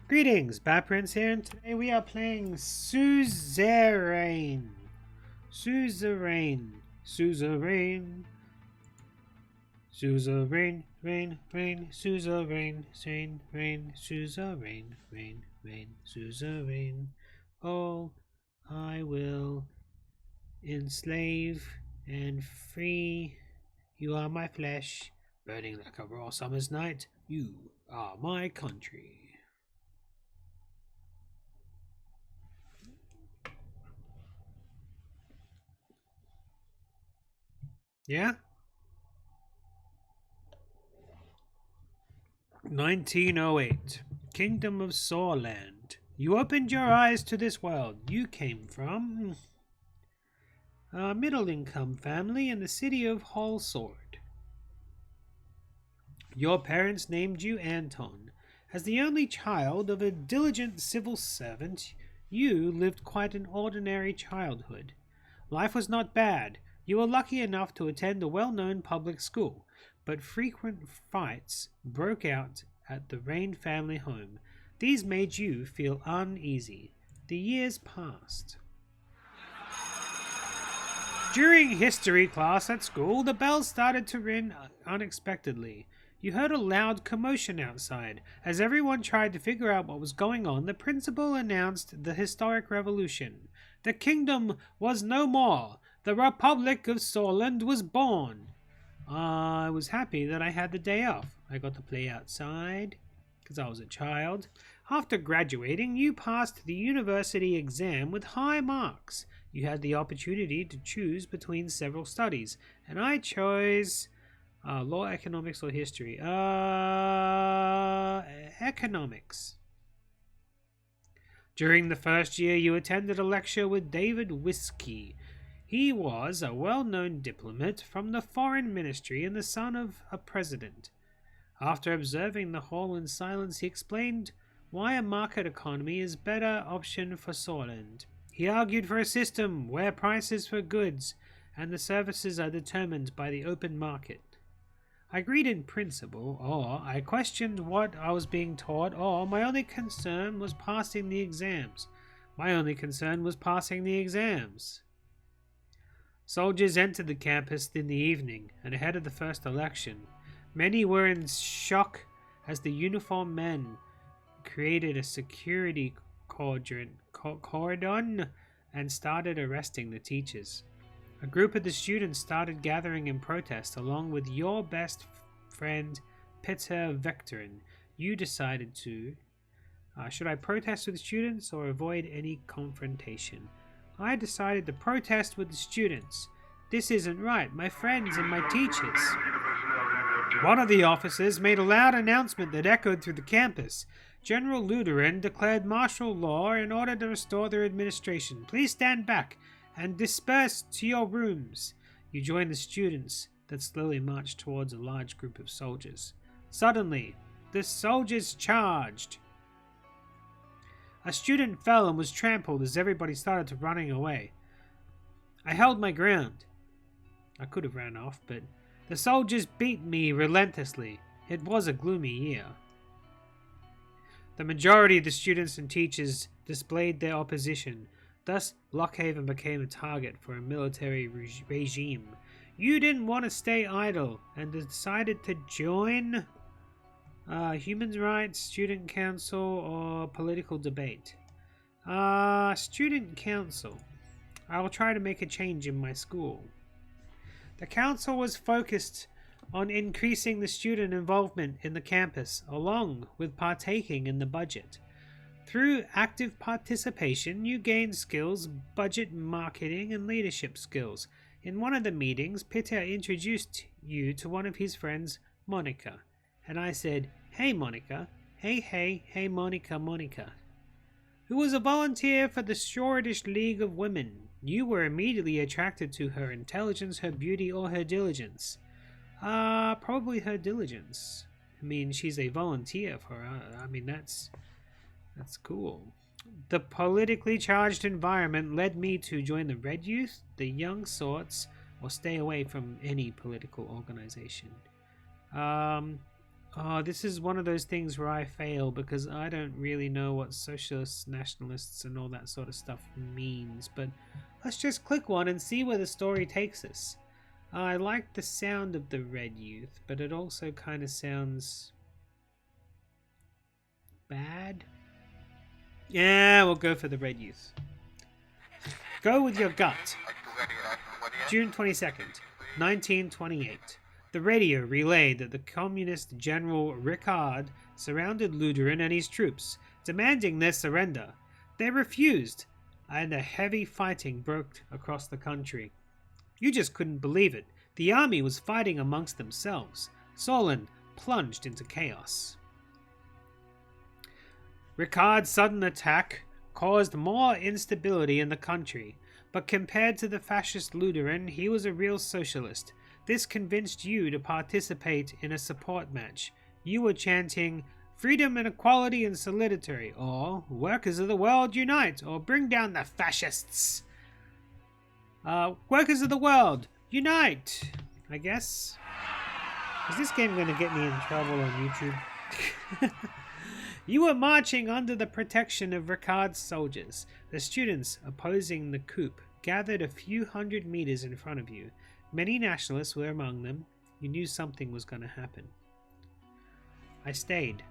Greetings, Batprince here, and today we are playing Suzerain. Suzerain. Suzerain. Suzerain, rain, rain, suzerain, rain, rain, suzerain, rain, rain, suzerain. Oh, I will enslave and free. You are my flesh, burning like a raw summer's night. You are my country. Yeah? 1908. Kingdom of Sordland. You opened your eyes to this world. You came from a middle-income family in the city of Sword. Your parents named you Anton. As the only child of a diligent civil servant, you lived quite an ordinary childhood. Life was not bad. You were lucky enough to attend a well-known public school, but frequent fights broke out at the Rayne family home. These made you feel uneasy. The years passed. During history class at school, the bell started to ring unexpectedly. You heard a loud commotion outside. As everyone tried to figure out what was going on, the principal announced the historic revolution. The kingdom was no more. The Republic of Sordland was born. I was happy that I had the day off. I got to play outside because I was a child. After graduating, you passed the university exam with high marks. You had the opportunity to choose between several studies, and I chose law, economics, or history. Economics. During the first year, you attended a lecture with David Whiskey. He was a well-known diplomat from the foreign ministry and the son of a president. After observing the hall in silence, he explained why a market economy is a better option for Sordland. He argued for a system where prices for goods and the services are determined by the open market. I agreed in principle, or I questioned what I was being taught, or my only concern was passing the exams. Soldiers entered the campus in the evening and ahead of the first election. Many were in shock as the uniformed men created a security cordon and started arresting the teachers. A group of the students started gathering in protest along with your best friend Peter Vectorin. You decided to should I protest with the students or avoid any confrontation? I decided to protest with the students. This isn't right, my friends and my teachers. One of the officers made a loud announcement that echoed through the campus. General Lutheran declared martial law in order to restore their administration. Please stand back and disperse to your rooms. You joined the students that slowly marched towards a large group of soldiers. Suddenly, the soldiers charged. A student fell and was trampled as everybody started to running away. I held my ground. I could have ran off, but the soldiers beat me relentlessly. It was a gloomy year. The majority of the students and teachers displayed their opposition. Thus, Lockhaven became a target for a military regime. You didn't want to stay idle and decided to join Human Rights, Student Council, or political debate. Student Council. I will try to make a change in my school. The council was focused on increasing the student involvement in the campus, along with partaking in the budget. Through active participation, you gained skills, budget marketing, and leadership skills. In one of the meetings, Peter introduced you to one of his friends, Monica. And I said, "Hey Monica, hey Monica, who was a volunteer for the Shoreditch League of Women. You were immediately attracted to her intelligence, her beauty, or her diligence." Probably her diligence. I mean, she's a volunteer for that's cool. The politically charged environment led me to join the Red Youth, the Young Sorts, or stay away from any political organization. Oh, this is one of those things where I fail because I don't really know what socialists, nationalists, and all that sort of stuff means. But let's just click one and see where the story takes us. I like the sound of the red youth, but it also kind of sounds bad. Yeah, we'll go for the red youth. Go with your gut. June 22nd, 1928. The radio relayed that the communist General Ricard surrounded Luderin and his troops, demanding their surrender. They refused, and a heavy fighting broke across the country. You just couldn't believe it. The army was fighting amongst themselves. Sordland plunged into chaos. Ricard's sudden attack caused more instability in the country, but compared to the fascist Luderin, he was a real socialist. This convinced you to participate in a support match. You were chanting, "Freedom and equality and solidarity," or "Workers of the world unite," or "Bring down the fascists." Workers of the world, unite! I guess. Is this game going to get me in trouble on YouTube? You were marching under the protection of Ricard's soldiers. The students opposing the coup gathered a few hundred meters in front of you. Many nationalists were among them. You knew something was going to happen. I stayed.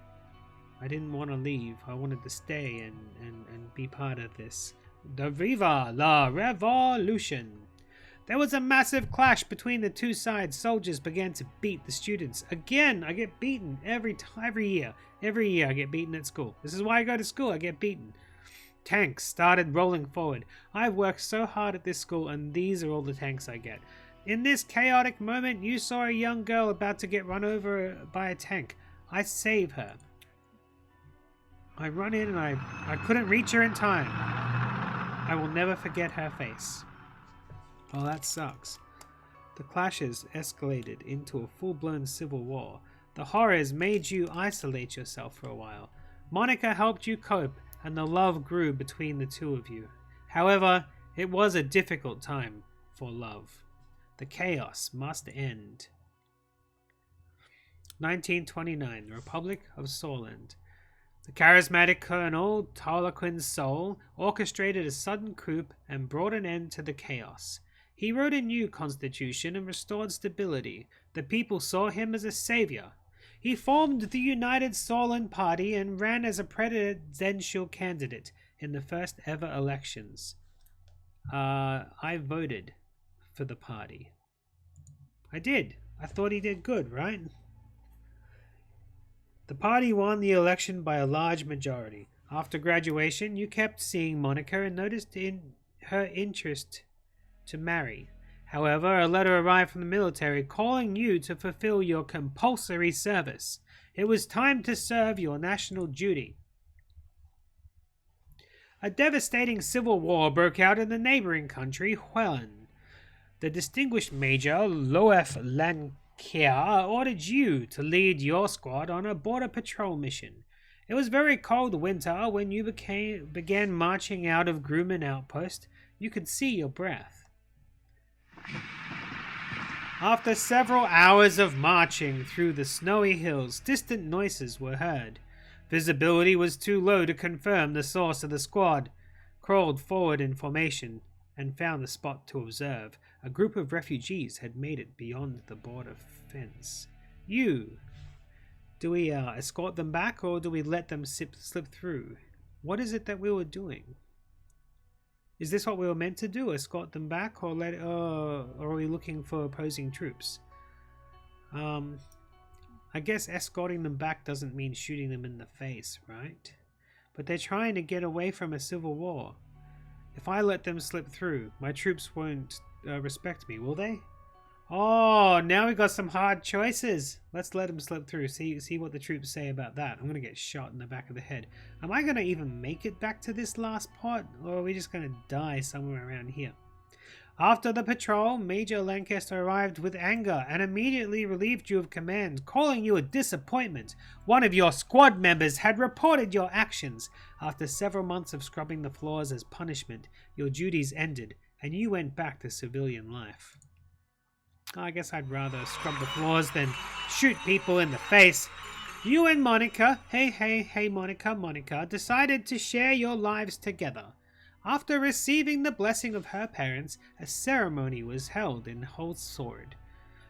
I didn't want to leave. I wanted to stay and be part of this. The Viva la Revolution! There was a massive clash between the two sides. Soldiers began to beat the students. Again, I get beaten every year. Every year I get beaten at school. This is why I go to school. I get beaten. Tanks started rolling forward. I've worked so hard at this school, and these are all the tanks I get. In this chaotic moment, you saw a young girl about to get run over by a tank. I save her. I run in and I couldn't reach her in time. I will never forget her face. Oh, that sucks. The clashes escalated into a full-blown civil war. The horrors made you isolate yourself for a while. Monica helped you cope, and the love grew between the two of you. However, it was a difficult time for love. The chaos must end. 1929, Republic of Sordland. The charismatic Colonel Tarlequin Sol orchestrated a sudden coup and brought an end to the chaos. He wrote a new constitution and restored stability. The people saw him as a savior. He formed the United Sordland Party and ran as a presidential candidate in the first ever elections. I voted for the party. I did. I thought he did good, right? The party won the election by a large majority. After graduation, you kept seeing Monica and noticed in her interest to marry. However, a letter arrived from the military calling you to fulfill your compulsory service. It was time to serve your national duty. A devastating civil war broke out in the neighboring country, Huelin. The distinguished Major Loef Lankier ordered you to lead your squad on a border patrol mission. It was very cold winter when you began marching out of Grumman Outpost. You could see your breath. After several hours of marching through the snowy hills, distant noises were heard. Visibility was too low to confirm the source of the squad. Crawled forward in formation and found the spot to observe. A group of refugees had made it beyond the border fence. Do we escort them back, or do we let them slip through? What is it that we were doing? Is this what we were meant to do? Escort them back, or are we looking for opposing troops? I guess escorting them back doesn't mean shooting them in the face, right? But they're trying to get away from a civil war. If I let them slip through, my troops won't respect me, will they? Oh, now we got some hard choices. Let's let them slip through. See what the troops say about that. I'm going to get shot in the back of the head. Am I going to even make it back to this last pot? Or are we just going to die somewhere around here? After the patrol, Major Lancaster arrived with anger and immediately relieved you of command, calling you a disappointment. One of your squad members had reported your actions. After several months of scrubbing the floors as punishment, your duties ended and you went back to civilian life. I guess I'd rather scrub the floors than shoot people in the face. You and Monica, hey, Monica, decided to share your lives together. After receiving the blessing of her parents, a ceremony was held in Holt Sword.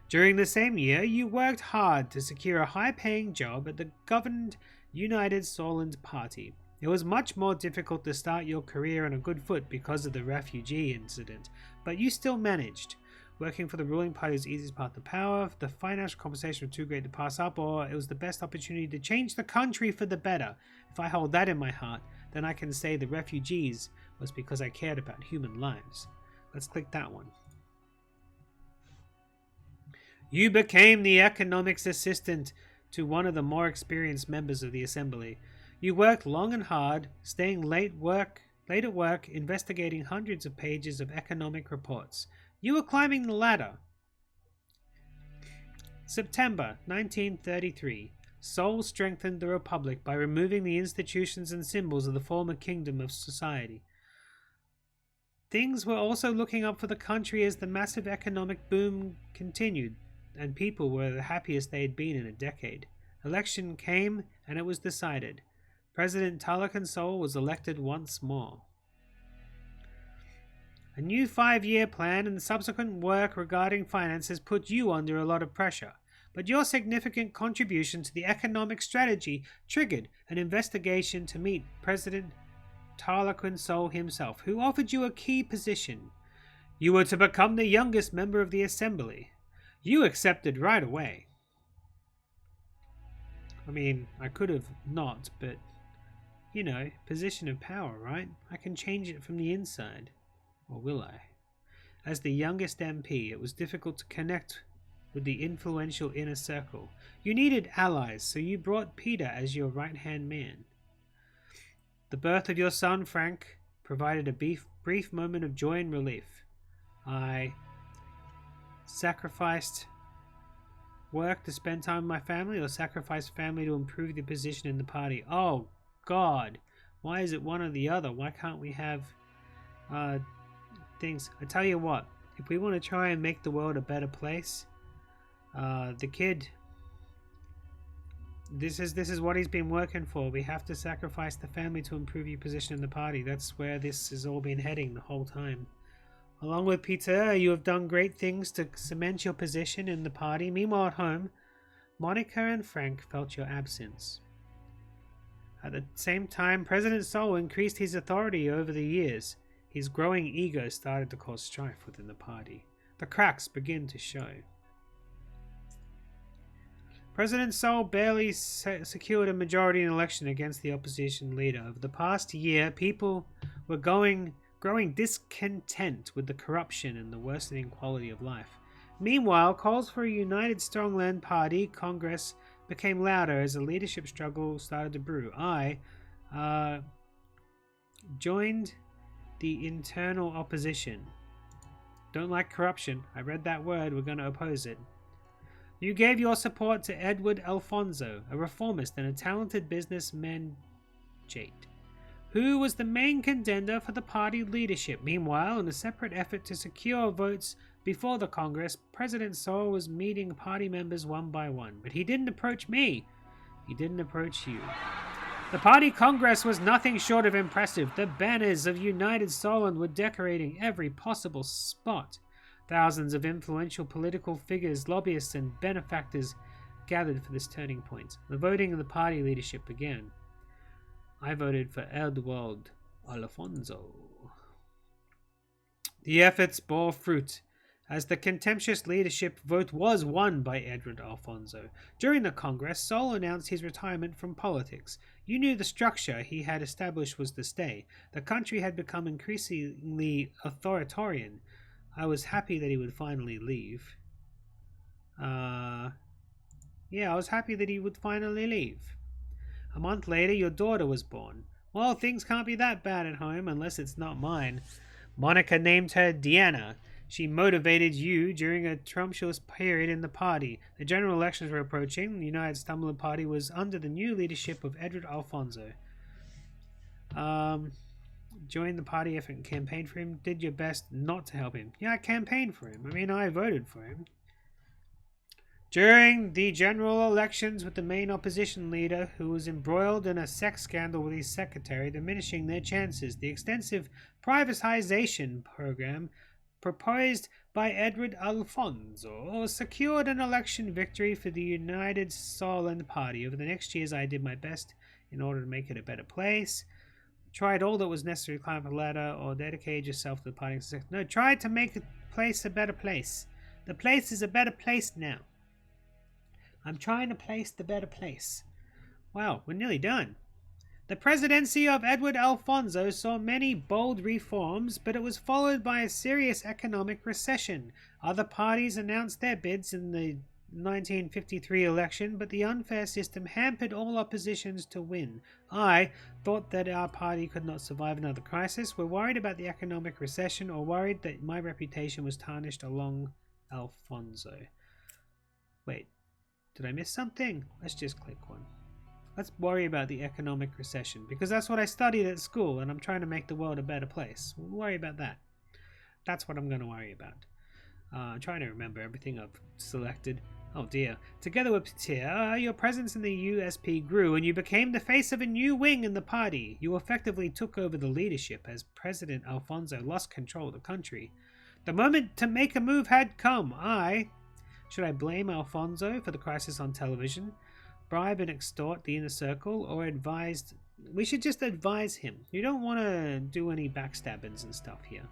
During the same year, you worked hard to secure a high-paying job at the governed United Sordland Party. It was much more difficult to start your career on a good foot because of the refugee incident, but you still managed. Working for the ruling party was the easiest path to power. The financial compensation was too great to pass up, or it was the best opportunity to change the country for the better. If I hold that in my heart, then I can say the refugees was because I cared about human lives. Let's click that one. You became the economics assistant to one of the more experienced members of the assembly. You worked long and hard, staying late at work, investigating hundreds of pages of economic reports. You were climbing the ladder. September 1933. Seoul strengthened the Republic by removing the institutions and symbols of the former kingdom of society. Things were also looking up for the country as the massive economic boom continued, and people were the happiest they had been in a decade. Election came, and it was decided. President Talokan Seoul was elected once more. A new 5-year plan and subsequent work regarding finances put you under a lot of pressure, but your significant contribution to the economic strategy triggered an investigation to meet President Talokan Seoul himself, who offered you a key position. You were to become the youngest member of the assembly. You accepted right away. I mean, I could have not, but, you know, position of power, right? I can change it from the inside. Or will I? As the youngest MP, it was difficult to connect with the influential inner circle. You needed allies, so you brought Peter as your right-hand man. The birth of your son, Frank, provided a brief moment of joy and relief. I sacrificed work to spend time with my family, or sacrificed family to improve the position in the party. Oh, God. Why is it one or the other? Why can't we have things? I tell you what, if we want to try and make the world a better place, the kid, this is what he's been working for. We have to sacrifice the family to improve your position in the party. That's where this has all been heading the whole time. Along with Peter, you have done great things to cement your position in the party. Meanwhile, at home, Monica and Frank felt your absence. At the same time, President Seoul increased his authority over the years. His growing ego started to cause strife within the party. The cracks begin to show. President Seoul barely secured a majority in an election against the opposition leader. Over the past year, people were growing discontent with the corruption and the worsening quality of life. Meanwhile, calls for a united Strongland Party Congress became louder as a leadership struggle started to brew. I joined the internal opposition. Don't like corruption. I read that word. We're going to oppose it. You gave your support to Edward Alfonso, a reformist and a talented businessman, who was the main contender for the party leadership. Meanwhile, in a separate effort to secure votes before the Congress, President Seoul was meeting party members one by one. But he didn't approach me. He didn't approach you. The party Congress was nothing short of impressive. The banners of United Sordland were decorating every possible spot. Thousands of influential political figures, lobbyists, and benefactors gathered for this turning point. The voting of the party leadership began. I voted for Edward Alfonso. The efforts bore fruit, as the contentious leadership vote was won by Edward Alfonso. During the Congress, Seoul announced his retirement from politics. You knew the structure he had established was to stay. The country had become increasingly authoritarian. I was happy that he would finally leave. I was happy that he would finally leave. A month later, your daughter was born. Well, things can't be that bad at home unless it's not mine. Monica named her Deanna. She motivated you during a tumultuous period in the party. The general elections were approaching. The United Stumbling Party was under the new leadership of Edward Alfonso. Joined the party effort and campaigned for him. Did your best not to help him. Yeah, I campaigned for him. I mean, I voted for him. During the general elections with the main opposition leader, who was embroiled in a sex scandal with his secretary, diminishing their chances, the extensive privatization program proposed by Edward Alfonso secured an election victory for the United Sordland Party. Over the next years, I did my best in order to make it a better place. Tried all that was necessary to climb the ladder or dedicate yourself to the party. No, tried to make the place a better place. The place is a better place now. I'm trying to place the better place. Wow, we're nearly done. The presidency of Edward Alfonso saw many bold reforms, but it was followed by a serious economic recession. Other parties announced their bids in the 1953 election, but the unfair system hampered all oppositions to win. I thought that our party could not survive another crisis. We're worried about the economic recession, or worried that my reputation was tarnished along Alfonso. Wait, did I miss something? Let's just click one. Let's worry about the economic recession, because that's what I studied at school, and I'm trying to make the world a better place. We'll worry about that. That's what I'm going to worry about. I'm trying to remember everything I've selected. Oh dear. Together with Peter, your presence in the USP grew, and you became the face of a new wing in the party. You effectively took over the leadership as President Alfonso lost control of the country. The moment to make a move had come. Should I blame Alfonso for the crisis on television? Bribe and extort the inner circle, or advised? We should just advise him. You don't want to do any backstabbings and stuff here.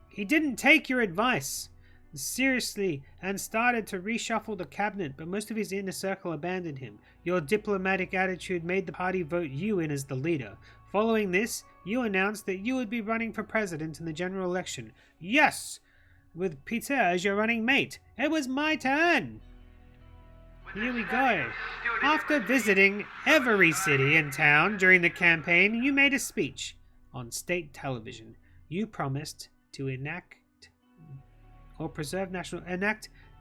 He didn't take your advice seriously and started to reshuffle the cabinet, but most of his inner circle abandoned him. Your diplomatic attitude made the party vote you in as the leader. Following this, you announced that you would be running for president in the general election. Yes! With Peter as your running mate. It was my turn! Here we go. After visiting every city and town during the campaign, you made a speech on state television. You promised to enact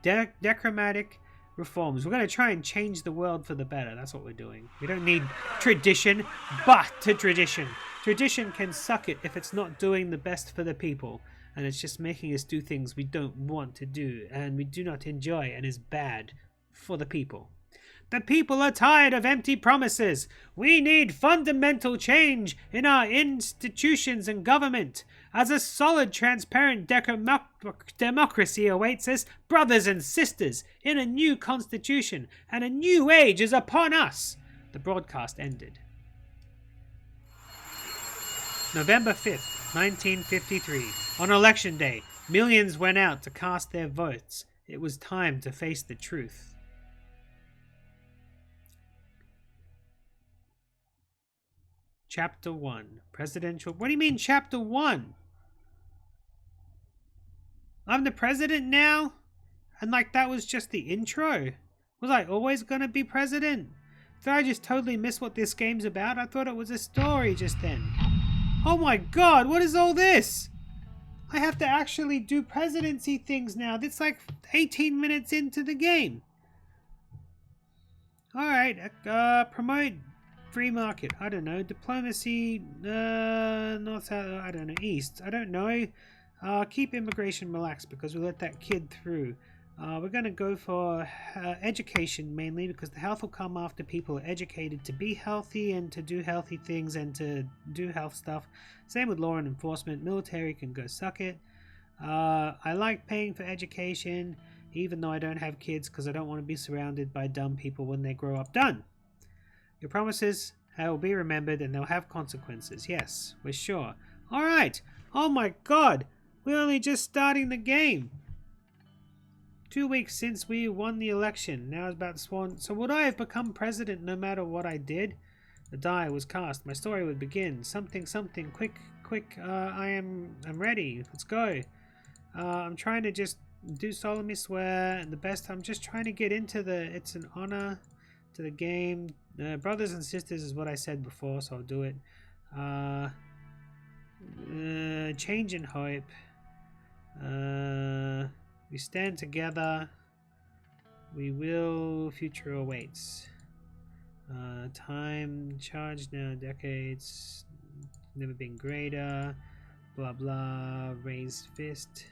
democratic reforms. We're going to try and change the world for the better. That's what we're doing. We don't need tradition, but tradition. Tradition can suck it if it's not doing the best for the people. And it's just making us do things we don't want to do and we do not enjoy and is bad for the people. The people are tired of empty promises. We need fundamental change in our institutions and government. As a solid, transparent democracy awaits us, brothers and sisters, in a new constitution, and a new age is upon us. The broadcast ended. November 5th, 1953. On election day, millions went out to cast their votes. It was time to face the truth. Chapter 1. Presidential... What do you mean, Chapter 1? I'm the president now? And like that was just the intro? Was I always gonna be president? Did I just totally miss what this game's about? I thought it was a story just then. Oh my god, what is all this? I have to actually do presidency things now. That's like 18 minutes into the game. Alright, promote free market. I don't know. Diplomacy, north, south, I don't know. East, I don't know. Keep immigration relaxed because we let that kid through. We're going to go for education mainly because the health will come after people are educated to be healthy and to do healthy things and to do health stuff. Same with law and enforcement. Military can go suck it. I like paying for education even though I don't have kids because I don't want to be surrounded by dumb people when they grow up. Done. Your promises will be remembered and they'll have consequences. Yes, we're sure. Alright. Oh my god. We're only just starting the game. 2 weeks since we won the election. Now it's about sworn. So would I have become president no matter what I did? The die was cast. My story would begin. Something. Quick. I'm ready. Let's go. I'm trying to just do solemnly swear and the best. I'm just trying to get into the. It's an honor to the game. Brothers and sisters is what I said before, so I'll do it. Change and hope. We stand together. We will. Future awaits. Time charged now. Decades. Never been greater. Blah blah. Raised fist.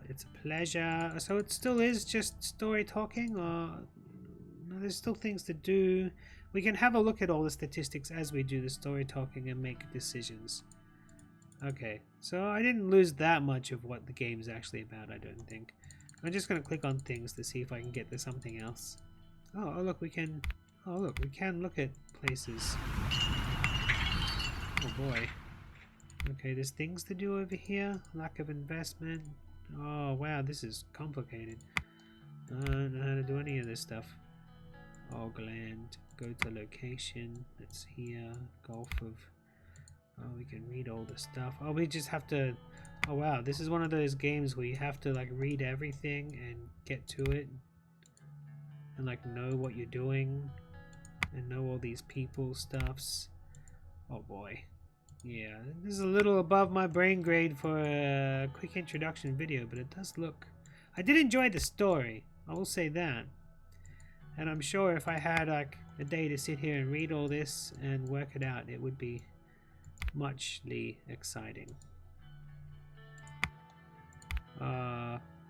It's a pleasure. So it still is just story talking, or no, there's still things to do. We can have a look at all the statistics as we do the story talking and make decisions. Okay, so I didn't lose that much of what the game's actually about, I don't think. I'm just going to click on things to see if I can get to something else. Oh, look, we can... Oh, look, we can look at places. Oh, boy. Okay, there's things to do over here. Lack of investment. Oh, wow, this is complicated. I don't know how to do any of this stuff. Ogland. Go to location. That's here. Golf of... Oh, we can read all the stuff. Oh, we just have to... Oh, wow, this is one of those games where you have to, like, read everything and get to it. And, like, know what you're doing. And know all these people stuffs. Oh, boy. Yeah, this is a little above my brain grade for a quick introduction video, but it does look... I did enjoy the story, I will say that. And I'm sure if I had like a day to sit here and read all this and work it out, it would be muchly exciting.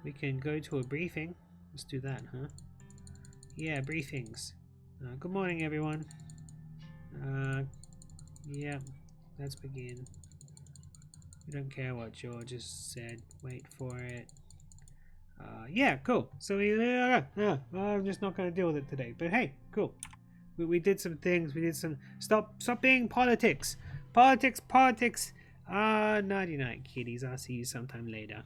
We can go to a briefing. Let's do that, huh? Yeah, briefings. Good morning, everyone. Yeah. Let's begin. We don't care what George has said. Wait for it. Yeah, cool. So I'm just not going to deal with it today. But hey, cool. We did some things. We did some... Stop being politics. Politics. Nighty night, kiddies. I'll see you sometime later.